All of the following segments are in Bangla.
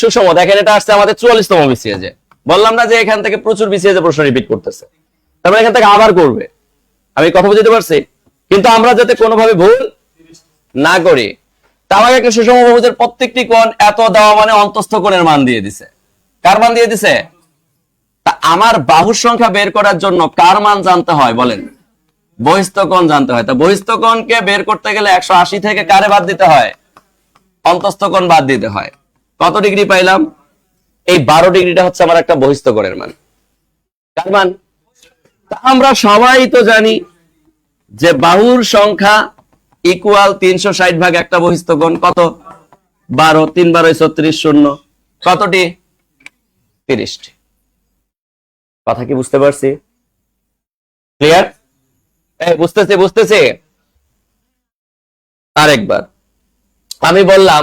সুষম, দেখেন এটা আসছে আমাদের 44তম বিসিএজে। বললাম না যে এখান থেকে প্রচুর বিসিএজে প্রশ্ন রিপিট করতেছে, তারপরে এখান থেকে আবার করবে। আমি কথা বুঝতে পারছি, কিন্তু আমরা যাতে কোনোভাবে ভুল না করি। তা আমাকে একটা সুষম বহুভুজের প্রত্যেকটি কোণ এত দেওয়া মানে অন্তস্থ কোণের মান দিয়ে দিছে। কার মান দিয়ে দিছে? তা আমার বাহুর সংখ্যা বের করার জন্য কার মান জানতে হয় বলেন? বহিস্থ কোণ জানতে হয়। তা বহিস্থ কোণকে বের করতে গেলে 180 থেকে কারে বাদ দিতে হয়? অন্তস্থ কোণ বাদ দিতে হয়। কত ডিগ্রি পাইলাম? এই 12 ডিগ্রিটা হচ্ছে আমার একটা বহিস্থ কোণের মান। কার মান? তা আমরা সবাই তো জানি যে বাহুর সংখ্যা ইকুয়াল 360 ভাগ একটা বহিস্থ কোণ। কত? 12, 3 12 36, শূন্য কতটি? 30টি। কথা কি বুঝতে পারছি? ক্লিয়ার? বুঝতেছে। আরেকবার আমি বললাম,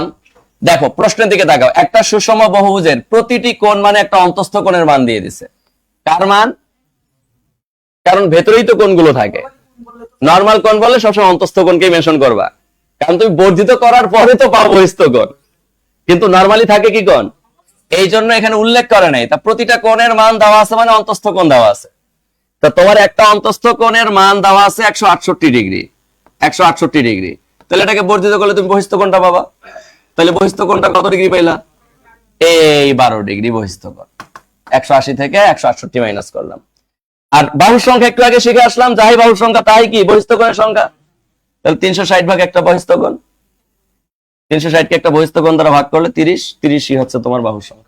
দেখো প্রশ্নের দিকে তাকাও। একটা সুষম বহুভুজের প্রতিটি কোণ মানে একটা অন্তস্থ কোণের মান দিয়ে দিছে। কার মান? কারণ ভেতরেই তো কোণগুলো থাকে। নরমাল কোণ বলে সবসময় অন্তস্থ কোণকেই মেনশন করবা, কারণ তুমি বর্ধিত করার পরে তো পাও বহিস্থ কোণ, কিন্তু নরমালি থাকে কি কোণ? এই জন্য এখানে উল্লেখ করে নাই। তা প্রতিটা কোণের মান দেওয়া আছে মানে অন্তস্থ কোণ দেওয়া আছে। তা তোমার একটা অন্তস্থ কোণের মান দেওয়া আছে 168 ডিগ্রি। 168 ডিগ্রি, তাহলে এটাকে বর্ধিত করলে তুমি বহিস্থ কোণটা পাবা। তাহলে বহিস্থ কোণটা কত ডিগ্রি পাইলা? এই 12 ডিগ্রি বহিস্থ কোণ। 180 থেকে 168 মাইনাস করলাম। আর বাহুর সংখ্যা একটু আগে শিখে আসলাম, যাই বাহুর সংখ্যা তাই কি বহিস্থ কোণের সংখ্যা। তাহলে 360 ভাগ একটা বহিস্থ কোণ, 360 কে একটা বহিস্থ কোণ দ্বারা ভাগ করলে 30, 30ই হচ্ছে তোমার বাহুর সংখ্যা।